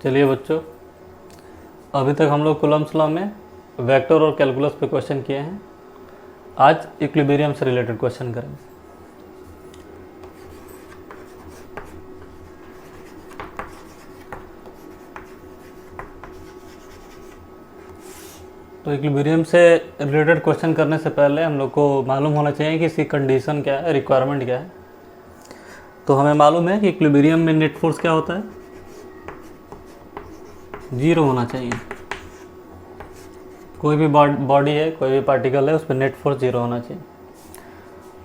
चलिए बच्चों, अभी तक हम लोग कूलम्ब्स लॉ में वेक्टर और कैलकुलस पे क्वेश्चन किए हैं। आज इक्विलिब्रियम से रिलेटेड क्वेश्चन करेंगे। तो इक्विलिब्रियम से रिलेटेड क्वेश्चन करने से पहले हम लोग को मालूम होना चाहिए कि इसकी कंडीशन क्या है, रिक्वायरमेंट क्या है। तो हमें मालूम है कि इक्विलिब्रियम में नेट फोर्स क्या होता है, 0 होना चाहिए। कोई भी बॉडी है, कोई भी पार्टिकल है, उस पर नेट फोर्स 0 होना चाहिए।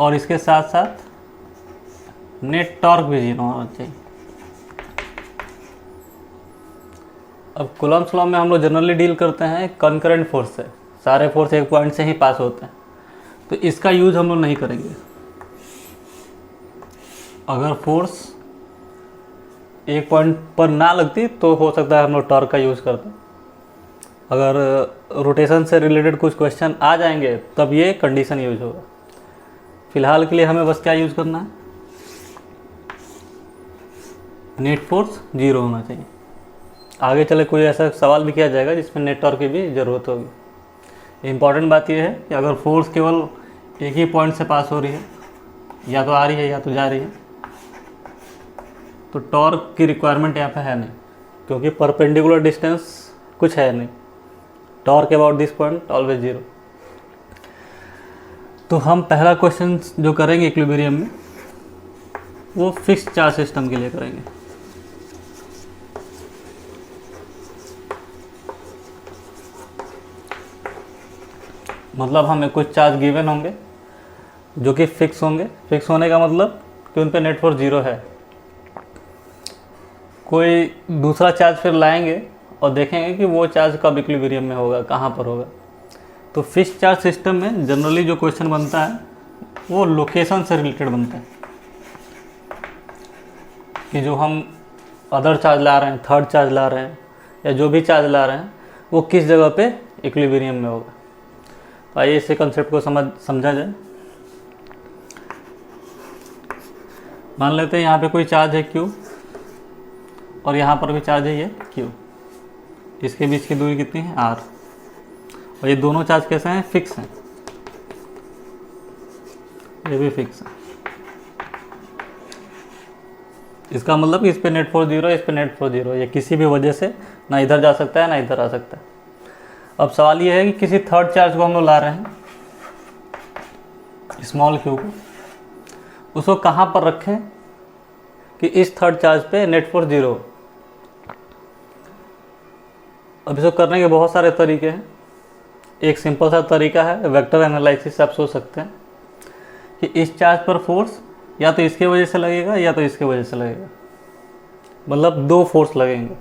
और इसके साथ साथ नेट टॉर्क भी 0 होना चाहिए। अब कूलम्ब्स लॉ में हम लोग जनरली डील करते हैं कॉन्करेंट फोर्स से, सारे फोर्स एक पॉइंट से ही पास होते हैं, तो इसका यूज हम लोग नहीं करेंगे। अगर फोर्स एक पॉइंट पर ना लगती तो हो सकता है हम लोग टॉर्क का यूज़ करते। अगर रोटेशन से रिलेटेड कुछ क्वेश्चन आ जाएंगे तब ये कंडीशन यूज होगा। फिलहाल के लिए हमें बस क्या यूज़ करना है, नेट फोर्स 0 होना चाहिए। आगे चले कोई ऐसा सवाल भी किया जाएगा जिसमें नेट टॉर्क की भी ज़रूरत होगी। इम्पॉर्टेंट बात यह है कि अगर फोर्स केवल एक ही पॉइंट से पास हो रही है, या तो आ रही है या तो जा रही है, तो टॉर्क की रिक्वायरमेंट यहाँ पे है नहीं, क्योंकि परपेंडिकुलर डिस्टेंस कुछ है नहीं। Torque about this point always 0। तो हम पहला क्वेश्चन जो करेंगे इक्विलिब्रियम में वो फिक्स्ड चार्ज सिस्टम के लिए करेंगे। मतलब हमें कुछ चार्ज गिवन होंगे जो कि फिक्स होंगे। फिक्स होने का मतलब कि उन पे नेट फोर्स 0 है। कोई दूसरा चार्ज फिर लाएंगे और देखेंगे कि वो चार्ज कब इक्विलिब्रियम में होगा, कहाँ पर होगा। तो फिक्स्ड चार्ज सिस्टम में जनरली जो क्वेश्चन बनता है वो लोकेशन से रिलेटेड बनता है, कि जो हम अदर चार्ज ला रहे हैं, थर्ड चार्ज ला रहे हैं, या जो भी चार्ज ला रहे हैं वो किस जगह पे इक्विलिब्रियम में होगा। तो आइए इस कंसेप्ट को समझा जाए। मान लेते हैं यहाँ पे कोई चार्ज है Q, और यहाँ पर भी चार्ज है ये Q। इसके बीच की दूरी कितनी है, R। और ये दोनों चार्ज कैसे हैं, फिक्स हैं। ये भी फिक्स है। इसका मतलब कि इस पे नेट फोर्स 0 है, इस पे नेट फोर्स 0 है। ये किसी भी वजह से ना इधर जा सकता है ना इधर आ सकता है। अब सवाल ये है कि किसी थर्ड चार्ज को हम लोग ला रहे हैं, स्मॉल q को, उसको कहाँ पर रखें कि इस थर्ड चार्ज पे नेट फोर्स 0 हो। अब इसको करने के बहुत सारे तरीके हैं। एक सिंपल सा तरीका है, वेक्टर एनालिसिस से आप सोच सकते हैं कि इस चार्ज पर फोर्स या तो इसके वजह से लगेगा या तो इसके वजह से लगेगा, मतलब 2 फोर्स लगेंगे।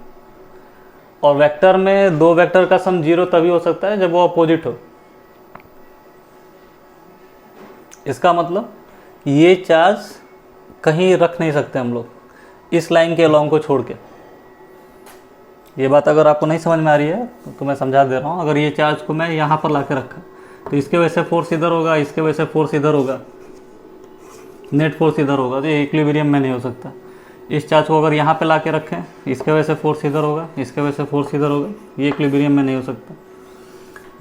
और वेक्टर में 2 वेक्टर का सम 0 तभी हो सकता है जब वो अपोजिट हो। इसका मतलब ये चार्ज कहीं रख नहीं सकते हम लोग इस लाइन के अलोंग को छोड़ के। ये बात अगर आपको नहीं समझ में आ रही है तो मैं समझा दे रहा हूँ। अगर ये चार्ज को मैं यहाँ पर ला के रखा तो इसके वजह से फोर्स इधर होगा, इसके वजह से फोर्स इधर होगा, नेट फोर्स इधर होगा, तो ये इक्विलिब्रियम में नहीं हो सकता। इस चार्ज को अगर यहाँ पे ला के रखें, इसके वजह से फोर्स इधर होगा, इसके वजह से फोर्स इधर होगा, ये इक्विलिब्रियम में नहीं हो सकता।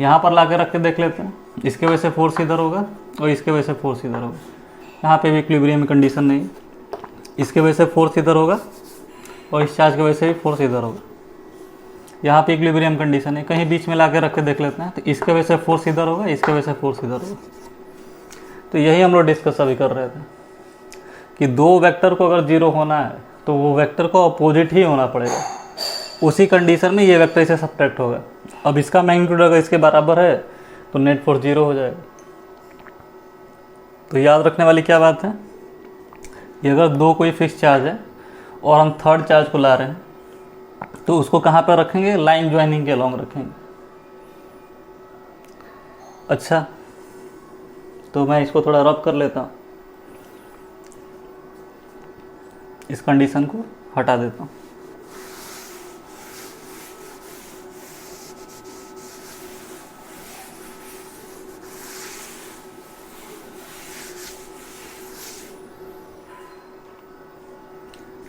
यहाँ पर ला के रख के देख लेते हैं, इसके वजह से फोर्स इधर होगा और इसके वजह से फोर्स इधर होगा। यहाँ पे भी इक्विलिब्रियम में कंडीशन नहीं। इसके वजह से फोर्स इधर होगा और इस चार्ज की वजह से भी फोर्स इधर होगा। यहाँ पे इक्विलिब्रियम कंडीशन है। कहीं बीच में ला के रख के देख लेते हैं, तो इसके वजह से फोर्स इधर होगा, इसके वजह से फोर्स इधर होगा। तो यही हम लोग डिस्कस अभी कर रहे थे कि 2 वेक्टर को अगर 0 होना है तो वो वेक्टर को अपोजिट ही होना पड़ेगा। उसी कंडीशन में ये वेक्टर इसे सब्ट्रैक्ट होगा। अब इसका मैग्नीट्यूड अगर इसके बराबर है तो नेट फोर्स 0 हो जाएगा। तो याद रखने वाली क्या बात है, कि अगर 2 कोई फिक्स चार्ज है और हम थर्ड चार्ज को ला रहे हैं तो उसको कहाँ पर रखेंगे, लाइन ज्वाइनिंग के अलोंग रखेंगे। अच्छा, तो मैं इसको थोड़ा रब कर लेता हूँ, इस कंडीशन को हटा देता हूँ।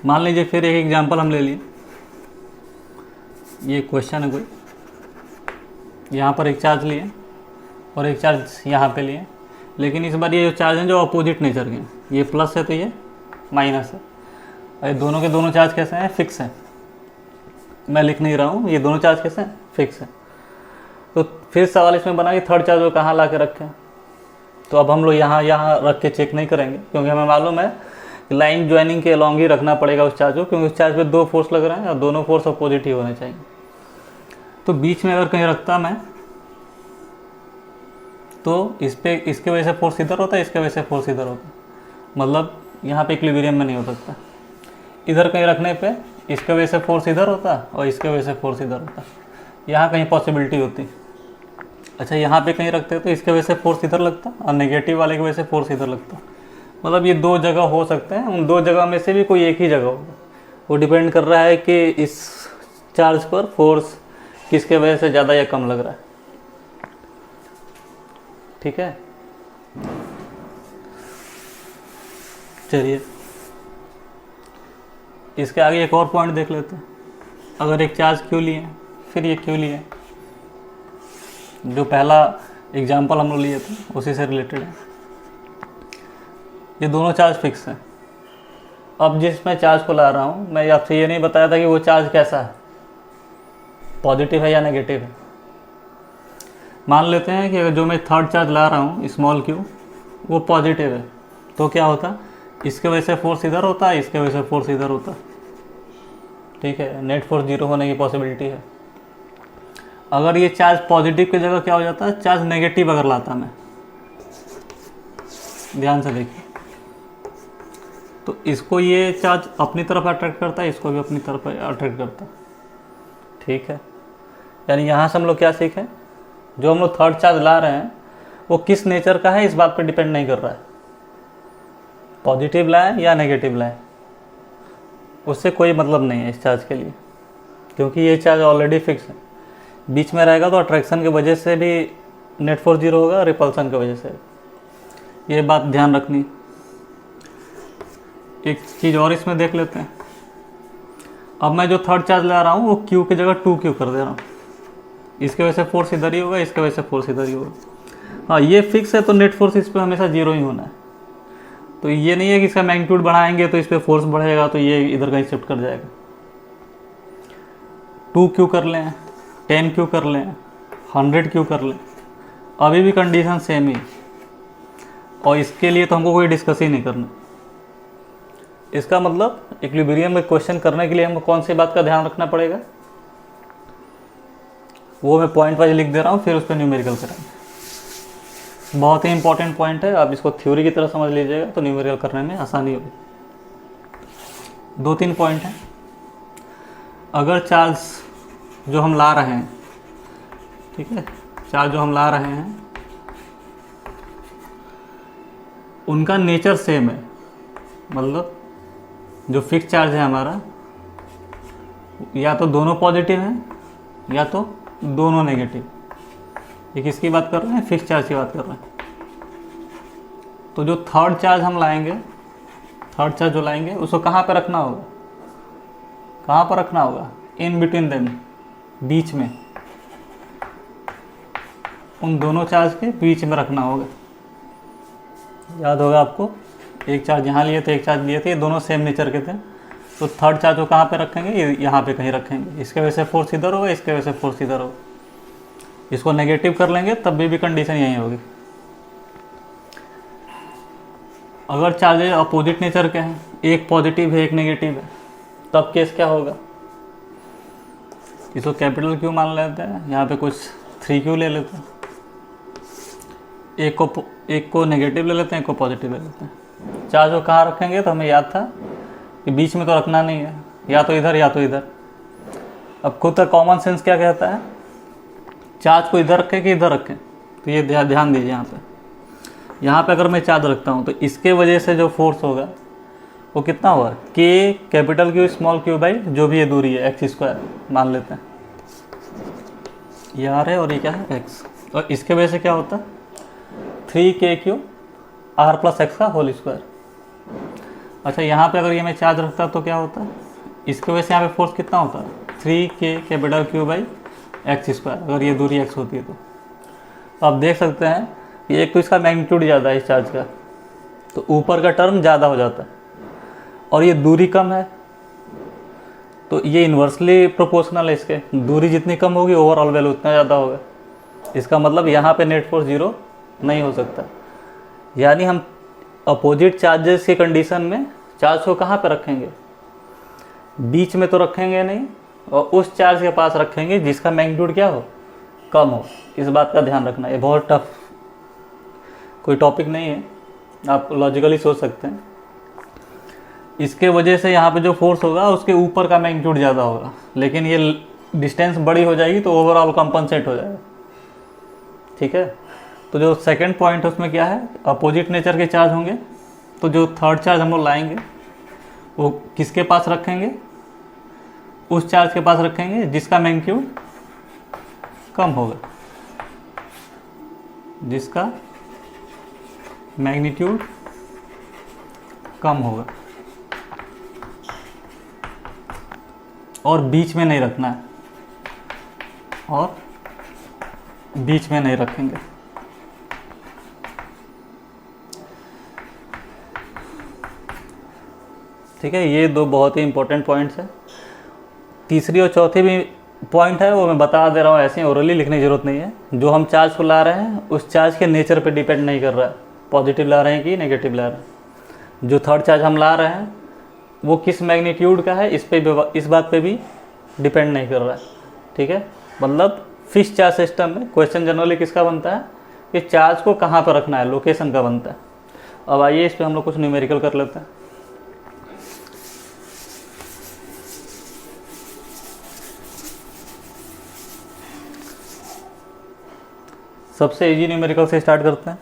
मान लीजिए फिर एक एग्जांपल हम ले लिए। ये क्वेश्चन है कोई, यहाँ पर एक चार्ज लिए और एक चार्ज यहाँ पे लिए, लेकिन इस बार ये जो चार्ज हैं जो अपोजिट नेचर के हैं, ये प्लस है तो ये माइनस है, और ये दोनों के दोनों चार्ज कैसे हैं, फिक्स है। मैं लिख नहीं रहा हूँ, ये दोनों चार्ज कैसे हैं, फिक्स है। तो फिर सवाल इसमें बना कि थर्ड चार्ज को कहाँ ला के रखें। तो अब हम लोग यहाँ रख के चेक नहीं करेंगे, क्योंकि हमें मालूम है कि लाइन ज्वाइनिंग के अलॉन्ग ही रखना पड़ेगा उस चार्ज को, क्योंकि उस चार्ज पे दो फोर्स लग रहे हैं और दोनों फोर्स अपोजिट ही होने चाहिए। तो बीच में अगर कहीं रखता मैं, तो इस पे इसके वजह से फोर्स इधर होता है, इसके वजह से फोर्स इधर होता है, मतलब यहाँ पे इक्विलिब्रियम में नहीं हो सकता। इधर कहीं रखने पे इसके वजह से फोर्स इधर होता और इसके वजह से फोर्स इधर होता, यहाँ कहीं पॉसिबिलिटी होती। अच्छा, यहाँ पे कहीं रखते तो इसके वजह से फोर्स इधर लगता और नेगेटिव वाले की वजह से फोर्स इधर लगता। मतलब ये दो जगह हो सकते हैं, उन दो जगह में से भी कोई एक ही जगह होगा। वो डिपेंड कर रहा है कि इस चार्ज पर फोर्स किसके वजह से ज़्यादा या कम लग रहा है। ठीक है, चलिए इसके आगे एक और पॉइंट देख लेते हैं। अगर एक चार्ज क्यों लिए, फिर ये क्यों लिए, जो पहला एग्जाम्पल हम लोग लिए थे उसी से रिलेटेड है। ये दोनों चार्ज फिक्स हैं। अब जिस मैं चार्ज को ला रहा हूँ, मैं आपसे ये नहीं बताया था कि वो चार्ज कैसा है, पॉजिटिव है या नेगेटिव है। मान लेते हैं कि अगर जो मैं थर्ड चार्ज ला रहा हूँ स्मॉल क्यू, वो पॉजिटिव है, तो क्या होता, इसके वजह से फोर्स इधर होता है, इसके वजह से फोर्स इधर होता। ठीक है, नेट फोर्स 0 होने की पॉसिबिलिटी है। अगर ये चार्ज पॉजिटिव की जगह क्या हो जाता है, चार्ज नेगेटिव अगर लाता मैं, ध्यान से देखिए, तो इसको ये चार्ज अपनी तरफ अट्रैक्ट करता है, इसको भी अपनी तरफ अट्रैक्ट करता है। ठीक है, यानी यहाँ से हम लोग क्या सीखें, जो हम लोग थर्ड चार्ज ला रहे हैं वो किस नेचर का है इस बात पर डिपेंड नहीं कर रहा है, पॉजिटिव लाएं या नेगेटिव लाएं, उससे कोई मतलब नहीं है इस चार्ज के लिए, क्योंकि ये चार्ज ऑलरेडी फिक्स है। बीच में रहेगा तो अट्रैक्शन की वजह से भी नेट फोर्स 0 होगा, रिपल्सन की वजह से। ये बात ध्यान रखनी। एक चीज़ और इसमें देख लेते हैं। अब मैं जो थर्ड चार्ज ला रहा हूँ वो Q की जगह 2Q कर दे रहा हूँ, इसके वजह से फोर्स इधर ही होगा, इसके वजह से फोर्स इधर ही होगा। हाँ, ये फिक्स है तो नेट फोर्स इस पर हमेशा 0 ही होना है। तो ये नहीं है कि इसका मैग्नीट्यूड बढ़ाएंगे तो इस पर फोर्स बढ़ेगा तो ये इधर कहीं शिफ्ट कर जाएगा। 2Q कर लें, 10Q कर लें, 100Q कर लें, अभी भी कंडीशन सेम ही, और इसके लिए तो हमको कोई डिस्कस ही नहीं करना। इसका मतलब इक्विलिब्रियम में क्वेश्चन करने के लिए हमको कौन सी बात का ध्यान रखना पड़ेगा, वो मैं पॉइंट वाइज लिख दे रहा हूँ, फिर उस पर न्यूमेरिकल करेंगे। बहुत ही इंपॉर्टेंट पॉइंट है, आप इसको थ्योरी की तरह समझ लीजिएगा तो न्यूमेरिकल करने में आसानी होगी। 2-3 पॉइंट हैं। अगर चार्ज जो हम ला रहे हैं, ठीक है, चार्ज जो हम ला रहे हैं उनका नेचर सेम है, मतलब जो फिक्स चार्ज है हमारा, या तो दोनों पॉजिटिव हैं या तो दोनों नेगेटिव। ये किसकी बात कर रहे हैं, फिक्स चार्ज की बात कर रहे हैं। तो जो थर्ड चार्ज हम लाएंगे, थर्ड चार्ज जो लाएंगे उसको कहाँ पर रखना होगा, कहाँ पर रखना होगा, इन बिटवीन देम, बीच में, उन दोनों चार्ज के बीच में रखना होगा। याद होगा आपको, एक चार्ज यहाँ लिए थे, एक चार्ज लिए थे, ये दोनों सेम नेचर के थे, तो थर्ड चार्ज को कहाँ पे रखेंगे, ये यहाँ पे कहीं रखेंगे। इसके वजह से फोर्स इधर होगा, इसके वजह से फोर्स इधर होगा। इसको नेगेटिव कर लेंगे तब भी कंडीशन यही होगी। अगर चार्जेज अपोजिट नेचर के हैं, एक पॉजिटिव है एक नेगेटिव है, तब केस क्या होगा, इसको कैपिटल Q मान लेते हैं, यहाँ पे कुछ 3Q ले लेते हैं, एक को नेगेटिव ले लेते हैं, एक को पॉजिटिव ले लेते हैं। चार्ज को कहाँ रखेंगे, तो हमें याद था कि बीच में तो रखना नहीं है, या तो इधर या तो इधर। अब खुद का कॉमन सेंस क्या कहता है, चार्ज को इधर रखें कि इधर रखें, तो ये ध्यान दीजिए। यहाँ पे अगर मैं चार्ज रखता हूँ तो इसके वजह से जो फोर्स होगा वो कितना होगा, K capital Q small q by जो भी ये दूरी है x² मान लेते हैं, ये R है और ये क्या है x, और इसके वजह से क्या होता है 3KQ R + x का होल स्क्वायर। अच्छा, यहाँ पे अगर ये मैं चार्ज रखता तो क्या होता है, इसके वजह से यहाँ पे फोर्स कितना होता है 3k capital Q by x square, अगर ये दूरी x होती है तो आप देख सकते हैं कि एक तो इसका मैग्नीट्यूड ज़्यादा है इस चार्ज का, तो ऊपर का टर्म ज़्यादा हो जाता है, और ये दूरी कम है तो ये इन्वर्सली प्रोपोर्शनल है इसके, दूरी जितनी कम होगी ओवरऑल वैल्यू उतना ज़्यादा होगा। इसका मतलब यहाँ पे नेट फोर्स 0 नहीं हो सकता। यानी हम अपोजिट चार्जेस की कंडीशन में चार्ज को कहाँ पे रखेंगे, बीच में तो रखेंगे नहीं, और उस चार्ज के पास रखेंगे जिसका मैग्नीट्यूड क्या हो, कम हो। इस बात का ध्यान रखना, ये बहुत टफ कोई टॉपिक नहीं है, आप लॉजिकली सोच सकते हैं। इसके वजह से यहाँ पे जो फोर्स होगा उसके ऊपर का मैग्नीट्यूड ज़्यादा होगा, लेकिन ये डिस्टेंस बड़ी हो जाएगी तो ओवरऑल कंपनसेट हो जाएगा। ठीक है, तो जो सेकंड पॉइंट है उसमें क्या है, अपोजिट नेचर के चार्ज होंगे, तो जो थर्ड चार्ज हम लोग लाएंगे वो किसके पास रखेंगे, उस चार्ज के पास रखेंगे जिसका मैग्नीट्यूड कम होगा, जिसका मैग्नीट्यूड कम होगा, और बीच में नहीं रखना है, और बीच में नहीं रखेंगे। ठीक है, ये दो बहुत ही इंपॉर्टेंट पॉइंट्स है। तीसरी और चौथी भी पॉइंट है वो मैं बता दे रहा हूँ, ऐसे ओरली लिखने की जरूरत नहीं है। जो हम चार्ज को ला रहे हैं उस चार्ज के नेचर पे डिपेंड नहीं कर रहा है, पॉजिटिव ला रहे हैं कि नेगेटिव ला रहे हैं। जो थर्ड चार्ज हम ला रहे हैं वो किस मैग्नीट्यूड का है इस बात पे भी डिपेंड नहीं कर रहा है। ठीक है, मतलब फिक्स चार्ज सिस्टम में क्वेश्चन जनरली किसका बनता है कि चार्ज को कहाँ पर रखना है, लोकेशन का बनता है। अब आइए इस पर हम लोग कुछ न्यूमेरिकल कर लेते हैं। सबसे इजी न्यूमेरिकल से स्टार्ट करते हैं,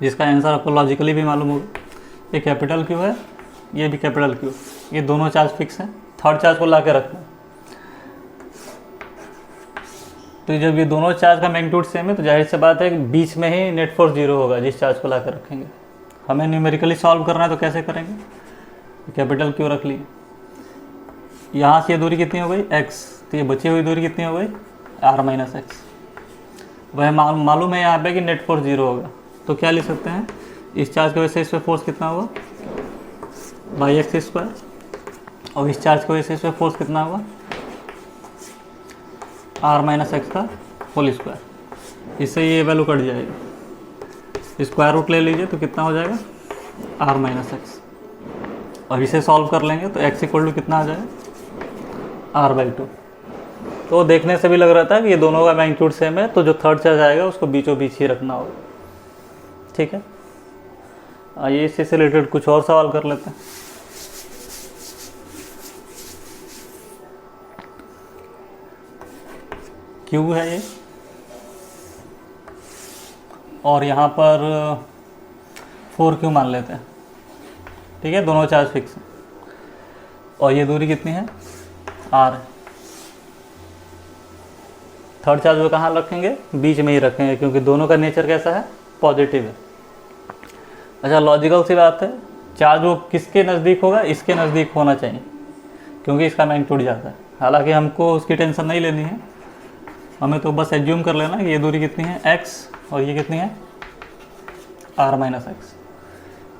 जिसका आंसर आपको लॉजिकली भी मालूम होगा। ये कैपिटल Q है, ये भी कैपिटल Q, ये दोनों चार्ज फिक्स हैं, थर्ड चार्ज को ला के रखना है। तो जब ये दोनों चार्ज का मैग्नीट्यूड सेम है तो जाहिर सी बात है कि बीच में ही नेट फोर्स 0 होगा जिस चार्ज को ला कर रखेंगे। हमें न्यूमेरिकली सॉल्व करना है तो कैसे करेंगे, कैपिटल Q रख लिए, यहाँ से ये दूरी कितनी हो गई x, तो ये बची हुई दूरी कितनी हो गई r माइनस एक्स। वह मालूम है यहाँ पे कि नेट फोर्स 0 होगा, तो क्या लिख सकते हैं, इस चार्ज की वजह से इस पर फोर्स कितना होगा बाई एक्स स्क्वायर, और इस चार्ज की वजह से इस पर फोर्स कितना होगा r माइनस एक्स का होल स्क्वायर। इससे ये वैल्यू कट जाएगी, स्क्वायर रूट ले लीजिए तो कितना हो जाएगा r माइनस एक्स, और इसे सॉल्व कर लेंगे तो x इक्वल टू कितना आ जाएगा r/2। तो देखने से भी लग रहा था कि ये दोनों का मैग्नीट्यूड सेम है, तो जो थर्ड चार्ज आएगा उसको बीचों बीच ही रखना होगा। ठीक है, आइए इससे रिलेटेड कुछ और सवाल कर लेते हैं। Q है ये, और यहाँ पर 4Q मान लेते हैं। ठीक है, दोनों चार्ज फिक्स हैं, और ये दूरी कितनी है r है। थर्ड चार्ज को कहाँ रखेंगे, बीच में ही रखेंगे, क्योंकि दोनों का नेचर कैसा है, पॉजिटिव है। अच्छा, लॉजिकल सी बात है, चार्ज वो किसके नज़दीक होगा, इसके नज़दीक होना चाहिए, क्योंकि इसका मैग्नीट्यूड ज़्यादा है। हालांकि हमको उसकी टेंशन नहीं लेनी है, हमें तो बस एज्यूम कर लेना कि ये दूरी कितनी है x, और ये कितनी है r माइनस एक्स।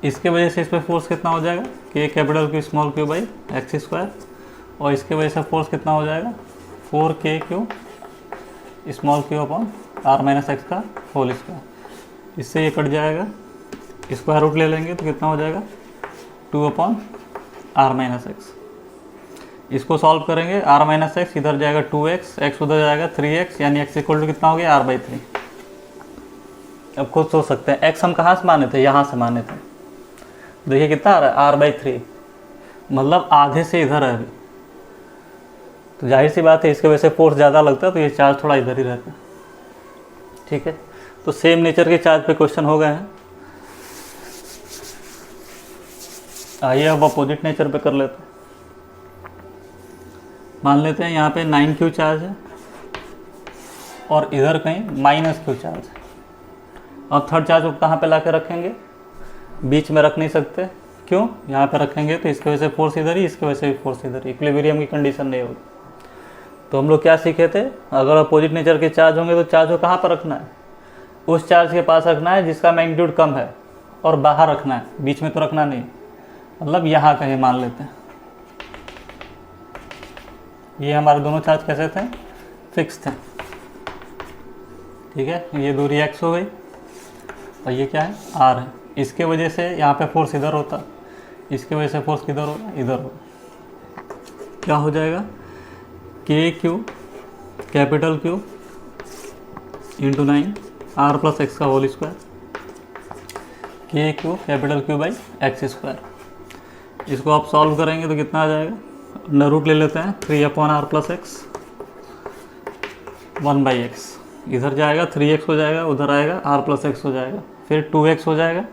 इसके वजह से इस पर फोर्स कितना हो जाएगा कि capital Q small q by x square, और इसके वजह से फोर्स कितना हो जाएगा 4kq small q upon r minus x का होल स्क्वायर। इससे ये कट जाएगा, स्क्वायर रूट ले लेंगे तो कितना हो जाएगा 2 अपॉन r माइनस एक्स। इसको सॉल्व करेंगे, r माइनस एक्स इधर जाएगा 2x, x उधर जाएगा 3x, यानी x इक्वल टू कितना हो गया r/3। अब खुद सोच सकते हैं x हम कहाँ से माने थे, यहाँ से माने थे। देखिए कितना आ रहा है r/3, मतलब आधे से इधर है अभी, तो जाहिर सी बात है इसके वजह से फोर्स ज़्यादा लगता है, तो ये चार्ज थोड़ा इधर ही रहता है। ठीक है, तो सेम नेचर के चार्ज पे क्वेश्चन हो गए हैं। आइए अब अपोजिट नेचर पे कर लेते हैं। मान लेते हैं यहाँ पे 9q चार्ज है और इधर कहीं -q चार्ज है। अब थर्ड चार्ज को कहाँ पे ला के रखेंगे, बीच में रख नहीं सकते, क्यों, यहाँ पे रखेंगे तो इसकी वजह से फोर्स इधर ही, इसकी वजह से भी फोर्स इधर ही, इक्विलिब्रियम की कंडीशन नहीं होगी। तो हम लोग क्या सीखे थे, अगर अपोजिट नेचर के चार्ज होंगे तो चार्ज को कहाँ पर रखना है, उस चार्ज के पास रखना है जिसका मैग्नीट्यूड कम है, और बाहर रखना है, बीच में तो रखना नहीं। मतलब यहाँ कहीं मान लेते हैं ये हमारे दोनों चार्ज कैसे थे, फिक्स थे। ठीक है, ये दूरी x हो गई और ये क्या है, r है। इसके वजह से यहाँ पे फोर्स इधर होता, इसके वजह से फोर्स किधर होगा, इधर होगा। क्या हो जाएगा, के Q capital Q into 9 r plus x का होल स्क्वायर, के Q capital Q by x square. इसको आप सॉल्व करेंगे तो कितना आ जाएगा, अंडर रूट ले लेते हैं 3/r प्लस एक्स 1/x, इधर जाएगा 3x हो जाएगा, उधर आएगा r प्लस एक्स हो जाएगा, फिर 2x हो जाएगा,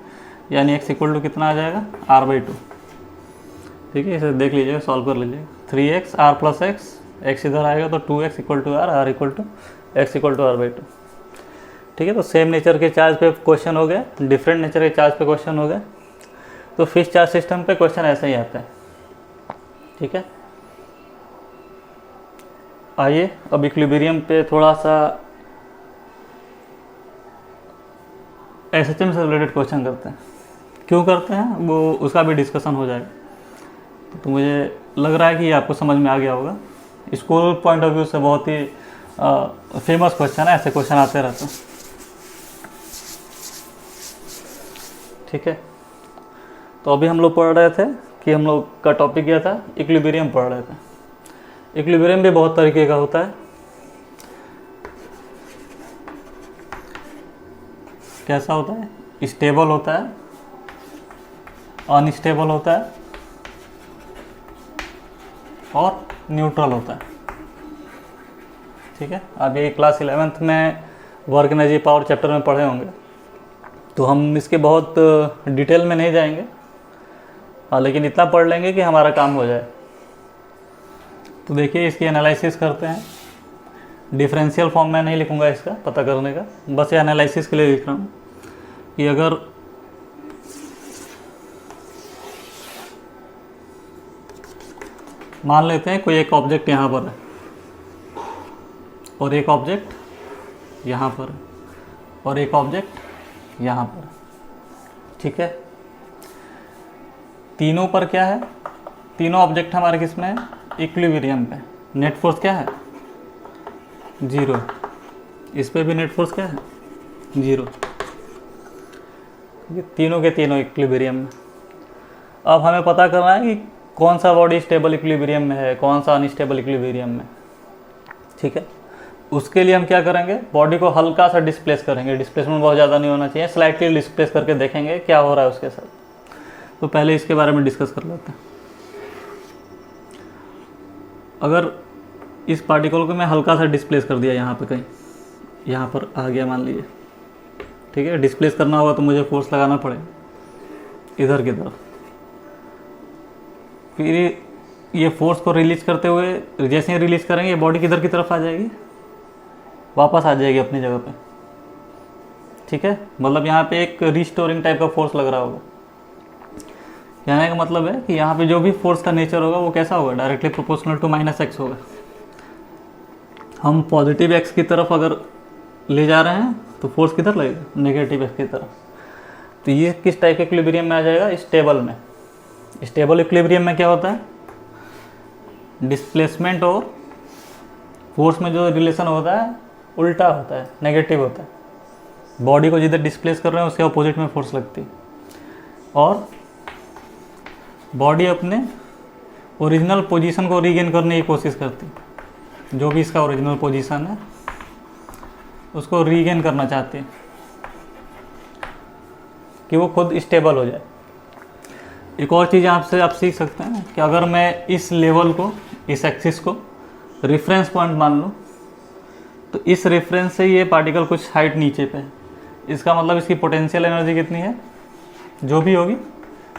यानी x इक्वल टू कितना आ जाएगा, r/2। ठीक है, इसे देख लीजिएगा, सॉल्व कर लीजिएगा। 3x r plus x, x इधर आएगा तो 2x equal to r equal to x equal to r/2। ठीक है, तो सेम नेचर के चार्ज पे क्वेश्चन हो गया, डिफरेंट नेचर के चार्ज पे क्वेश्चन हो गया। तो फिक्स्ड चार्ज सिस्टम पे क्वेश्चन ऐसे ही आता है। ठीक है, आइए अब इक्विलिब्रियम पे थोड़ा सा एसएचएम से रिलेटेड क्वेश्चन करते हैं। क्यों करते हैं वो उसका भी डिस्कशन हो जाएगा। तो मुझे लग रहा है कि ये आपको समझ में आ गया होगा। स्कूल पॉइंट ऑफ व्यू से बहुत ही फेमस क्वेश्चन है, ऐसे क्वेश्चन आते रहते हैं। ठीक है, तो अभी हम लोग पढ़ रहे थे कि हम लोग का टॉपिक क्या था, इक्विलिब्रियम पढ़ रहे थे। इक्विलिब्रियम भी बहुत तरीके का होता है। कैसा होता है, स्टेबल होता है, अनस्टेबल होता है और न्यूट्रल होता है। ठीक है, आप ये क्लास 11th में वर्क एनर्जी पावर चैप्टर में पढ़े होंगे, तो हम इसके बहुत डिटेल में नहीं जाएंगे, लेकिन इतना पढ़ लेंगे कि हमारा काम हो जाए। तो देखिए, इसकी एनालिसिस करते हैं। डिफरेंशियल फॉर्म में नहीं लिखूंगा इसका पता करने का, बस ये एनालिसिस के लिए लिख रहा हूँ कि अगर मान लेते हैं कोई एक ऑब्जेक्ट यहाँ पर है और एक ऑब्जेक्ट यहाँ पर है और एक ऑब्जेक्ट यहाँ पर है। ठीक है, तीनों पर क्या है, तीनों ऑब्जेक्ट हमारे किस में है, इक्विलिब्रियम पे। नेट फोर्स क्या है, 0। इस पे भी नेट फोर्स क्या है, 0। ये तीनों के तीनों इक्विलिब्रियम में। अब हमें पता करना है कि कौन सा बॉडी स्टेबल इक्विलिब्रियम में है, कौन सा अनस्टेबल इक्विलिब्रियम में। ठीक है, उसके लिए हम क्या करेंगे, बॉडी को हल्का सा डिस्प्लेस करेंगे। डिस्प्लेसमेंट बहुत ज़्यादा नहीं होना चाहिए, स्लाइटली डिस्प्लेस करके देखेंगे क्या हो रहा है उसके साथ। तो पहले इसके बारे में डिस्कस कर लेते हैं। अगर इस पार्टिकल को मैं हल्का सा डिस्प्लेस कर दिया, यहाँ पे कहीं, यहाँ पर आ गया मान लीजिए। ठीक है, डिस्प्लेस करना होगा तो मुझे फोर्स लगाना पड़ेगा इधर की तरफ। फिर ये फोर्स को रिलीज करते हुए, जैसे ही रिलीज करेंगे बॉडी किधर की तरफ आ जाएगी, वापस आ जाएगी अपनी जगह पे। ठीक है, मतलब यहाँ पे एक रिस्टोरिंग टाइप का फोर्स लग रहा होगा। कहने का मतलब है कि यहाँ पे जो भी फोर्स का नेचर होगा वो कैसा होगा, डायरेक्टली प्रोपोर्शनल टू -x होगा। हम पॉजिटिव x की तरफ अगर ले जा रहे हैं तो फोर्स किधर लगेगा, नेगेटिव x की तरफ। तो ये किस टाइप के इक्विलिब्रियम में आ जाएगा, स्टेबल में। स्टेबल इक्विलिब्रियम में क्या होता है, डिस्प्लेसमेंट और फोर्स में जो रिलेशन होता है उल्टा होता है, नेगेटिव होता है। बॉडी को जिधर डिस्प्लेस कर रहे हैं उसके अपोजिट में फोर्स लगती है और बॉडी अपने ओरिजिनल पोजीशन को रीगेन करने की कोशिश करती है। जो भी इसका ओरिजिनल पोजीशन है उसको रीगेन करना चाहती है कि वो खुद स्टेबल हो जाए। एक और चीज़ आपसे आप सीख सकते हैं कि अगर मैं इस लेवल को, इस एक्सिस को रेफरेंस पॉइंट मान लूँ, तो इस रेफरेंस से ये पार्टिकल कुछ हाइट नीचे पे है। इसका मतलब इसकी पोटेंशियल एनर्जी कितनी है, जो भी होगी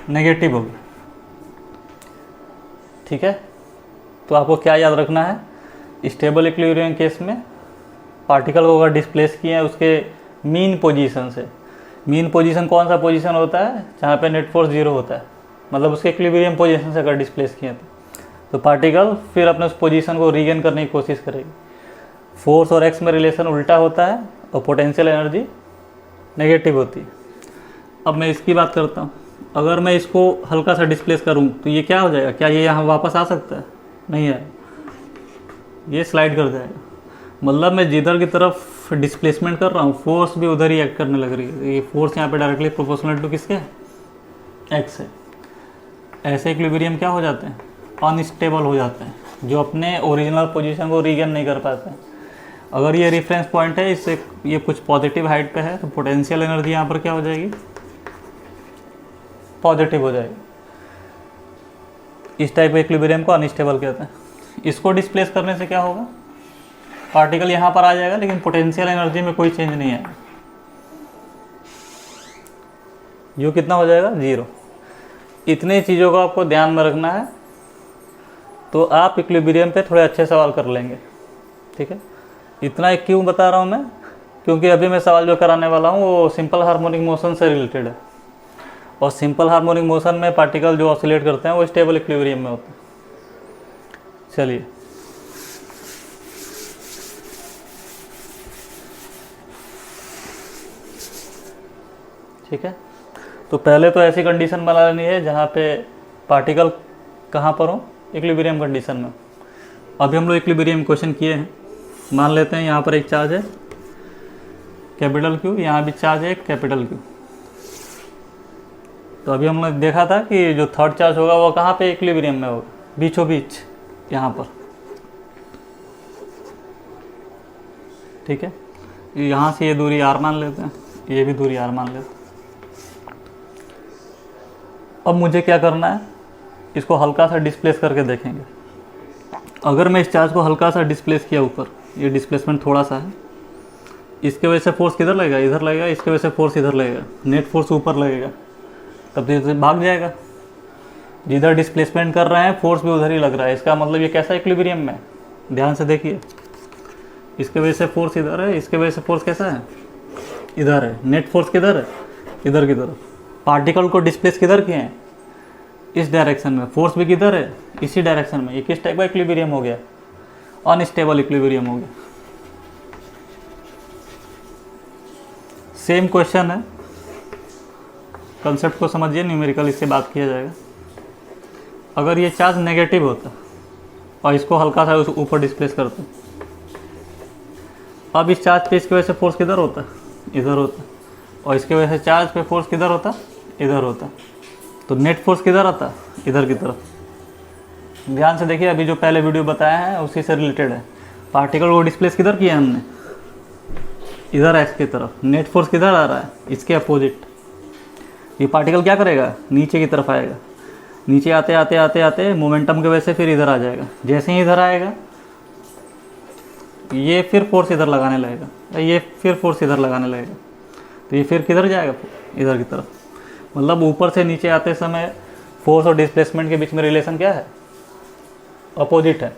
नेगेटिव होगी। ठीक है, तो आपको क्या याद रखना है, स्टेबल इक्विलिब्रियम केस में पार्टिकल को अगर डिस्प्लेस किए हैं उसके मीन पोजीशन से। मीन पोजीशन कौन सा पोजीशन होता है, जहाँ पे नेट फोर्स 0 होता है, मतलब उसके इक्विलिब्रियम पोजीशन से अगर डिस्प्लेस किए तो पार्टिकल फिर अपने उस पोजीशन को रीगेन करने की कोशिश करेगी। फोर्स और एक्स में रिलेशन उल्टा होता है और पोटेंशियल एनर्जी नेगेटिव होती है। अब मैं इसकी बात करता हूँ, अगर मैं इसको हल्का सा डिस्प्लेस करूँ तो ये क्या हो जाएगा, क्या ये यहाँ वापस आ सकता है? नहीं है, ये स्लाइड कर जाएगा। मतलब मैं जिधर की तरफ डिस्प्लेसमेंट कर रहा हूँ फोर्स भी उधर ही एक्ट करने लग रही है। ये फोर्स यहाँ पे डायरेक्टली प्रोपोर्शनल टू किसके, एक्स है। ऐसे इक्विलिब्रियम क्या हो जाते हैं, अनस्टेबल हो जाते हैं, जो अपने ओरिजिनल पोजीशन को रीगेन नहीं कर पाते हैं। अगर ये रेफरेंस पॉइंट है, इससे ये कुछ पॉजिटिव हाइट पे है, तो पोटेंशियल एनर्जी यहाँ पर क्या हो जाएगी, पॉजिटिव हो जाएगी। इस टाइप के इक्विलिब्रियम को अनस्टेबल कहते हैं। इसको डिस्प्लेस करने से क्या होगा, पार्टिकल यहाँ पर आ जाएगा लेकिन पोटेंशियल एनर्जी में कोई चेंज नहीं आएगा। यू कितना हो जाएगा, 0। इतनी चीज़ों को आपको ध्यान में रखना है, तो आप इक्विलिब्रियम पे थोड़े अच्छे सवाल कर लेंगे। ठीक है, इतना क्यों बता रहा हूँ मैं, क्योंकि अभी मैं सवाल जो कराने वाला हूँ वो सिंपल हार्मोनिक मोशन से रिलेटेड है, और सिंपल हार्मोनिक मोशन में पार्टिकल जो ऑसिलेट करते हैं वो स्टेबल इक्विलिब्रियम में होते हैं। चलिए, ठीक है, तो पहले तो ऐसी कंडीशन बना लेनी है जहाँ पे पार्टिकल कहाँ पर हो, इक्विलिब्रियम कंडीशन में। अभी हम लोग इक्विलिब्रियम क्वेश्चन किए हैं। मान लेते हैं यहाँ पर एक चार्ज है कैपिटल Q, यहाँ भी चार्ज है कैपिटल Q। तो अभी हमने देखा था कि जो थर्ड चार्ज होगा वो कहाँ पे, इक्विलिब्रियम में होगा, बीचों बीच यहाँ पर। ठीक है, यहाँ से ये दूरी r मान लेते हैं, ये भी दूरी r मान लेते हैं। अब मुझे क्या करना है, इसको हल्का सा डिस्प्लेस करके देखेंगे। अगर मैं इस चार्ज को हल्का सा डिस्प्लेस किया ऊपर, ये डिस्प्लेसमेंट थोड़ा सा है, इसके वजह से फोर्स किधर लगेगा, इधर लगेगा, इसके वजह से फोर्स इधर लगेगा, नेट फोर्स ऊपर लगेगा, तब तो भाग जाएगा। जिधर डिस्प्लेसमेंट कर रहे हैं फोर्स भी उधर ही लग रहा है। इसका मतलब ये कैसा इक्विलिब्रियम में, ध्यान से देखिए, इसके वजह से फोर्स इधर है, इसके वजह से फोर्स कैसा है, इधर है। नेट फोर्स किधर है, इधर की तरफ। पार्टिकल को डिस्प्लेस किधर किए हैं, इस डायरेक्शन में। फोर्स भी किधर है, इसी डायरेक्शन में। ये किस टाइप का इक्विलिब्रियम हो गया, अनस्टेबल इक्विलिब्रियम हो गया। सेम क्वेश्चन है, कंसेप्ट को समझिए, न्यूमेरिकल इससे बात किया जाएगा। अगर ये चार्ज नेगेटिव होता और इसको हल्का सा ऊपर डिस्प्लेस करते, अब इस चार्ज पे इसकी वजह से फोर्स किधर होता, इधर होता, और इसके वजह से चार्ज पे फोर्स किधर होता, इधर होता। तो नेट फोर्स किधर आता, इधर की तरफ। ध्यान से देखिए, अभी जो पहले वीडियो बताया है उसी से रिलेटेड है। पार्टिकल को डिस्प्लेस किधर किया हमने, इधर एक्स की तरफ। नेट फोर्स किधर आ रहा है, इसके अपोजिट। ये पार्टिकल क्या करेगा, नीचे की तरफ आएगा। नीचे आते आते आते आते मोमेंटम की वजह से फिर इधर आ जाएगा। जैसे ही इधर आएगा ये फिर फोर्स इधर लगाने लगेगा, ये फिर फोर्स इधर लगाने लगेगा। तो ये फिर किधर जाएगा, इधर की तरफ। मतलब ऊपर से नीचे आते समय फोर्स और डिस्प्लेसमेंट के बीच में रिलेशन क्या है, अपोजिट है।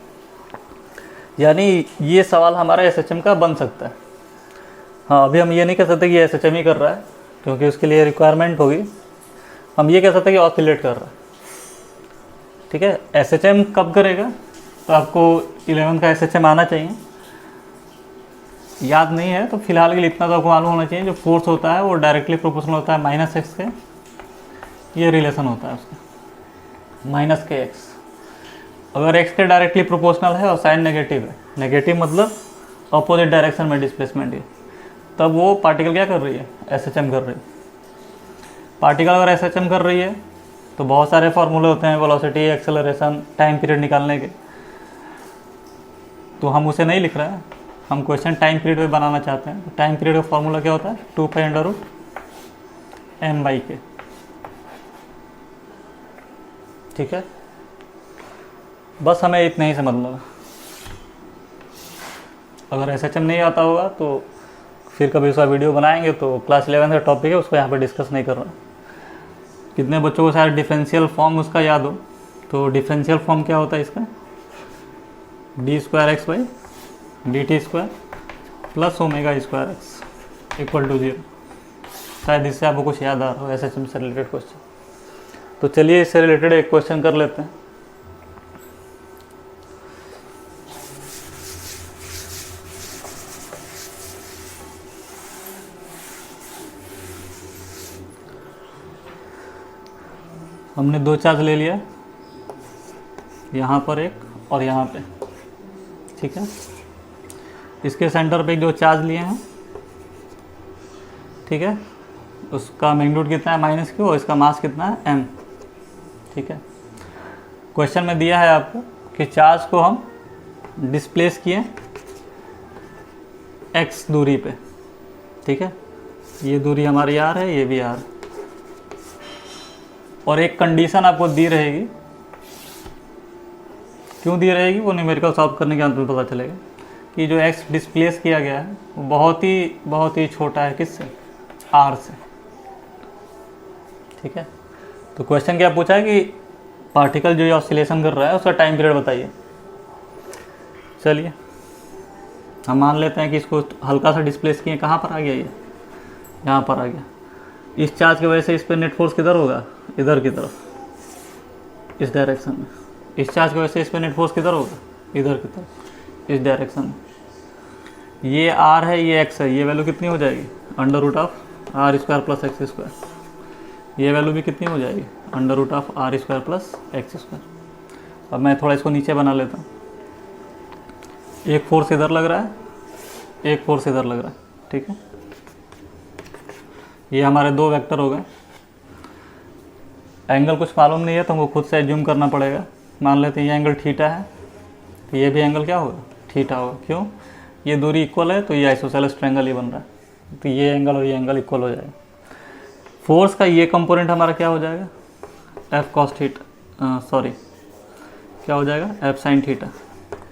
यानी ये सवाल हमारा एसएचएम का बन सकता है। हाँ, अभी हम ये नहीं कह सकते कि एसएचएम ही कर रहा है, क्योंकि उसके लिए रिक्वायरमेंट होगी। हम ये कह सकते हैं कि ऑसिलेट कर रहा है। ठीक है, एसएचएम कब करेगा, तो आपको 11 का एसएचएम आना चाहिए। याद नहीं है तो फिलहाल के लिए इतना तो आपको मालूम होना चाहिए, जो फोर्स होता है वो डायरेक्टली प्रोपोर्शनल होता है -x के। ये रिलेशन होता है उसका, -kx। अगर x के डायरेक्टली प्रोपोर्शनल है और साइन नेगेटिव है, नेगेटिव मतलब अपोजिट डायरेक्शन में डिस्प्लेसमेंट है, तब वो पार्टिकल क्या कर रही है, एसएचएम कर रही है। पार्टिकल अगर एसएचएम कर रही है तो बहुत सारे फार्मूले होते हैं, वेलोसिटी, एक्सेलरेशन, टाइम पीरियड निकालने के। तो हम उसे नहीं लिख रहे हैं, हम क्वेश्चन टाइम पीरियड में बनाना चाहते हैं। तो टाइम पीरियड का फॉर्मूला क्या होता है, 2π/m/k। ठीक है, बस हमें इतना ही समझना है। अगर एसएचएम नहीं आता होगा तो फिर कभी उसका वीडियो बनाएंगे। तो क्लास 11 का टॉपिक है, उसको यहाँ पर डिस्कस नहीं कर रहा। कितने बच्चों को शायद डिफरेंशियल फॉर्म उसका याद हो, तो डिफरेंशियल फॉर्म क्या होता है इसका, d2x/dt² + ω²x = 0। शायद इससे आपको कुछ याद आ रहा हो, एसएचएम से रिलेटेड क्वेश्चन। तो चलिए इससे रिलेटेड एक क्वेश्चन कर लेते हैं। हमने दो चार्ज ले लिया, यहाँ पर एक और यहाँ पे, ठीक है। इसके सेंटर पे जो चार्ज लिए हैं, ठीक है, उसका मैग्नीट्यूड कितना है -q और इसका मास कितना है m, ठीक है। क्वेश्चन में दिया है आपको कि चार्ज को हम डिस्प्लेस किए x दूरी पे, ठीक है। ये दूरी हमारी r है, ये भी r, और एक कंडीशन आपको दी रहेगी। क्यों दी रहेगी वो न्यूमेरिकल सॉल्व करने के अंत में पता चलेगा कि जो x डिस्प्लेस किया गया है वो बहुत ही छोटा है, किससे, r से, ठीक है। तो क्वेश्चन क्या पूछा है कि पार्टिकल जो ये ऑसिलेशन कर रहा है उसका टाइम पीरियड बताइए। चलिए हम मान लेते हैं कि इसको हल्का सा डिस्प्लेस किए, कहाँ पर आ गया ये, यहाँ पर आ गया। इस चार्ज की वजह से इस पर नेट फोर्स किधर होगा, इधर की तरफ, इस डायरेक्शन में। इस चार्ज की वजह से इस पर नेट फोर्स किधर होगा, इधर की तरफ, इस डायरेक्शन में। ये r है, ये x है, ये वैल्यू कितनी हो जाएगी, √r² + x²। ये वैल्यू भी कितनी हो जाएगी, √r² + x²। अब मैं थोड़ा इसको नीचे बना लेता हूँ। एक फोर्स इधर लग रहा है, एक फोर्स इधर लग रहा है, ठीक है। ये हमारे दो वेक्टर हो गए। एंगल कुछ मालूम नहीं है तो हमको खुद से एज्यूम करना पड़ेगा। मान लेते हैं ये एंगल थीटा है, तो ये भी एंगल क्या होगा, थीटा होगा। क्यों, ये दूरी इक्वल है तो ये आइसोसेलेस ट्रायंगल ही बन रहा है, तो ये एंगल और ये एंगल इक्वल हो जाएगा। फोर्स का ये कंपोनेंट हमारा क्या हो जाएगा, F cos थीटा, सॉरी क्या हो जाएगा, F sin थीटा,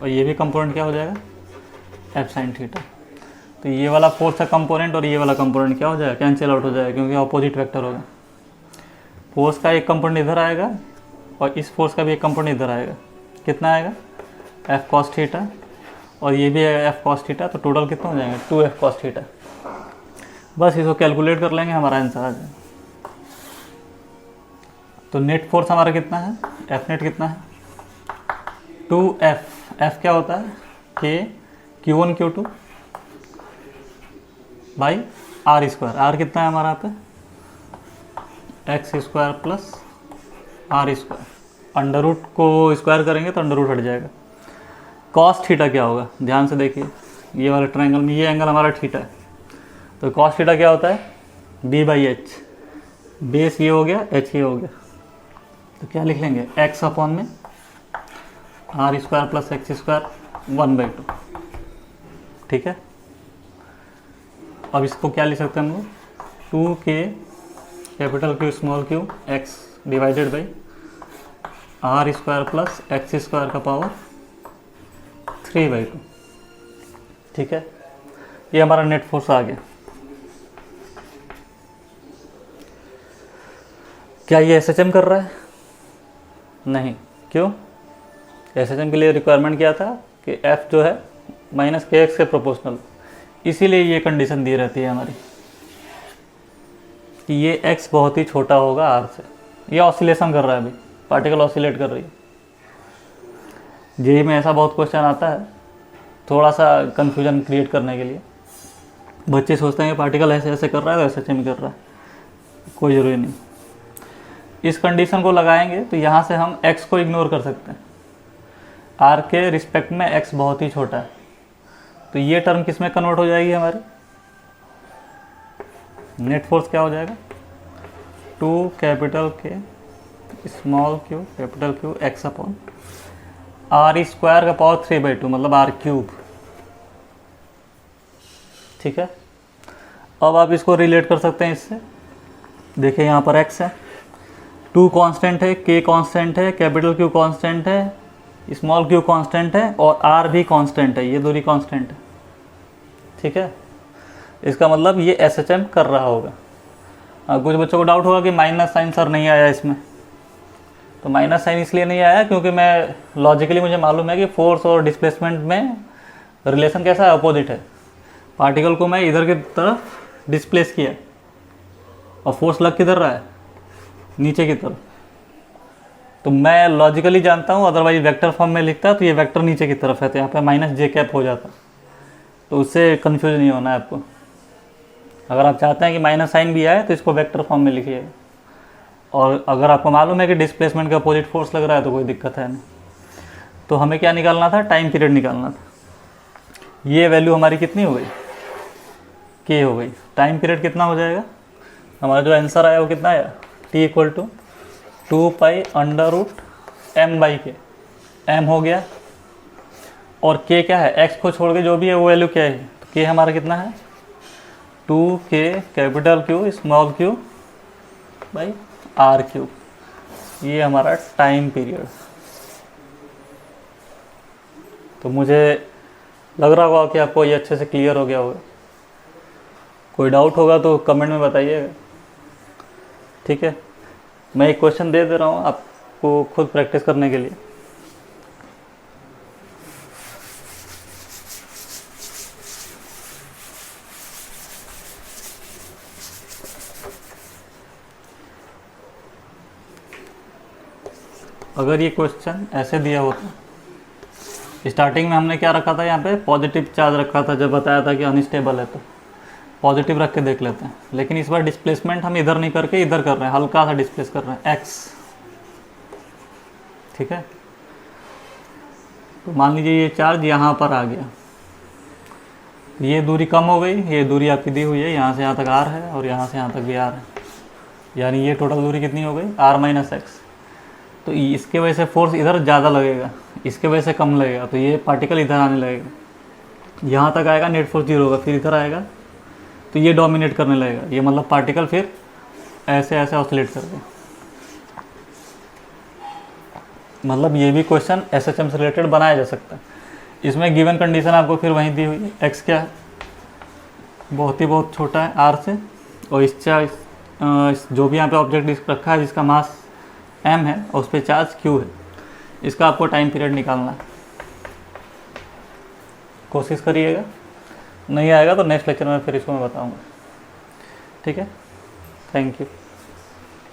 और ये भी कंपोनेंट क्या हो जाएगा, F sin थीटा। तो ये वाला फोर्स का कंपोनेंट और ये वाला कंपोनेंट क्या हो जाएगा, कैंसिल आउट हो जाएगा, क्योंकि अपोजिट वेक्टर होगा। फोर्स का एक कंपोनेंट इधर आएगा और इस फोर्स का भी एक कंपोनेंट इधर आएगा। कितना आएगा, F cos थीटा, और ये भी आएगा F cos थीटा, तो टोटल कितना हो जाएगा, 2F cos थीटा। बस इसको कैलकुलेट कर लेंगे, हमारा आंसर आ जाएगा। तो नेट फोर्स हमारा कितना है, F नेट कितना है, 2F। F क्या होता है, K Q1 Q2 by r²। r कितना है हमारा पे, x² + r²। अंडर रूट को स्क्वायर करेंगे तो अंडर रूट हट जाएगा। कॉस थीटा क्या होगा, ध्यान से देखिए, ये वाले ट्रायंगल में ये एंगल हमारा थीटा है, तो कॉस थीटा क्या होता है, b/h। बेस ये हो गया, h ये हो गया, तो क्या लिख लेंगे, x अपॉन में r² + x² 1/2, ठीक है। अब इसको क्या लिख सकते हैं हम लोग, 2k capital Q small q x divided by r² + x² का पावर 3/2, ठीक है। ये हमारा नेट फोर्स आ गया। क्या ये SHM कर रहा है, नहीं। क्यों, SHM के लिए रिक्वायरमेंट क्या था कि F जो है -kx के प्रोपोर्शनल, इसीलिए ये कंडीशन दी रहती है हमारी कि ये x बहुत ही छोटा होगा r से। ये ऑसिलेशन कर रहा है, अभी पार्टिकल ऑसिलेट कर रही है। जेईई में ऐसा बहुत क्वेश्चन आता है, थोड़ा सा कंफ्यूजन क्रिएट करने के लिए। बच्चे सोचते हैं कि पार्टिकल ऐसे ऐसे कर रहा है तो SHM कर रहा है, कोई ज़रूरी नहीं। इस कंडीशन को लगाएंगे तो यहाँ से हम x को इग्नोर कर सकते हैं, r के रिस्पेक्ट में x बहुत ही छोटा है, तो ये टर्म किस में कन्वर्ट हो जाएगी हमारी, नेट फोर्स क्या हो जाएगा, 2 capital K small q capital Q x upon r² का पावर 3/2, मतलब r³, ठीक है। अब आप इसको रिलेट कर सकते हैं इससे। देखिए यहाँ पर x है, 2 कांस्टेंट है, k कांस्टेंट है, कैपिटल Q कांस्टेंट है, स्मॉल q कांस्टेंट है, और r भी कांस्टेंट है, ये दूरी कांस्टेंट है, ठीक है। इसका मतलब ये SHM कर रहा होगा। कुछ बच्चों को डाउट होगा कि माइनस साइन सर नहीं आया इसमें, तो माइनस साइन इसलिए नहीं आया क्योंकि मैं लॉजिकली मुझे मालूम है कि फोर्स और डिस्प्लेसमेंट में रिलेशन कैसा है, अपोजिट है। पार्टिकल को मैं इधर की तरफ डिस्प्लेस किया और फोर्स लग किधर रहा है, नीचे की तरफ, तो मैं लॉजिकली जानता हूँ, अदरवाइज वेक्टर फॉर्म में लिखता तो ये वेक्टर नीचे की तरफ है, तो यहाँ पे -j हो जाता, तो उससे कन्फ्यूज नहीं होना है आपको। अगर आप चाहते हैं कि माइनस साइन भी आए तो इसको वेक्टर फॉर्म में लिखिएगा, और अगर आपको मालूम है कि डिस्प्लेसमेंट का अपोजिट फोर्स लग रहा है तो कोई दिक्कत है नहीं। तो हमें क्या निकालना था, टाइम पीरियड निकालना था। ये वैल्यू हमारी कितनी हो गई, के हो गई। टाइम पीरियड कितना हो जाएगा, हमारा जो आंसर आया वो कितना आया, T equal to 2π√m/k। m हो गया और k क्या है, x को छोड़ के जो भी है वो वैल्यू क्या है, तो k हमारा कितना है 2k capital Q small q by r3। ये हमारा टाइम पीरियड। तो मुझे लग रहा होगा कि आपको ये अच्छे से क्लियर हो गया होगा। कोई डाउट होगा तो कमेंट में बताइएगा, ठीक है। मैं एक क्वेश्चन दे रहा हूँ आपको खुद प्रैक्टिस करने के लिए। अगर ये क्वेश्चन ऐसे दिया होता, स्टार्टिंग में हमने क्या रखा था, यहाँ पे पॉजिटिव चार्ज रखा था जब बताया था कि अनस्टेबल है, तो पॉजिटिव रख के देख लेते हैं। लेकिन इस बार डिस्प्लेसमेंट हम इधर नहीं करके इधर कर रहे हैं, हल्का सा डिस्प्लेस कर रहे हैं, x, ठीक है। तो मान लीजिए ये चार्ज यहाँ पर आ गया, ये दूरी कम हो गई, ये दूरी आपकी दी हुई है, यहाँ से यहाँ तक r है और यहाँ से यहाँ तक भी r है, यानी ये टोटल दूरी कितनी हो गई, r - x। तो इसके वजह से फोर्स इधर ज़्यादा लगेगा, इसके वजह से कम लगेगा, तो ये पार्टिकल इधर आने लगेगा, यहाँ तक आएगा, नेट फोर्स 0 होगा, फिर इधर आएगा तो ये डोमिनेट करने लगेगा, ये मतलब पार्टिकल फिर ऐसे ऐसे ऑसिलेट करते। मतलब ये भी क्वेश्चन SHM से रिलेटेड बनाया जा सकता है। इसमें गिवन कंडीशन आपको फिर वहीं दी हुई है, x क्या है, बहुत छोटा है r से, और इस जो भी यहाँ पे ऑब्जेक्ट रखा है जिसका मास m है और उस पर चार्ज q है, इसका आपको टाइम पीरियड निकालना है। कोशिश करिएगा, नहीं आएगा तो नेक्स्ट लेक्चर में फिर इसको मैं बताऊंगा, ठीक है। Thank you.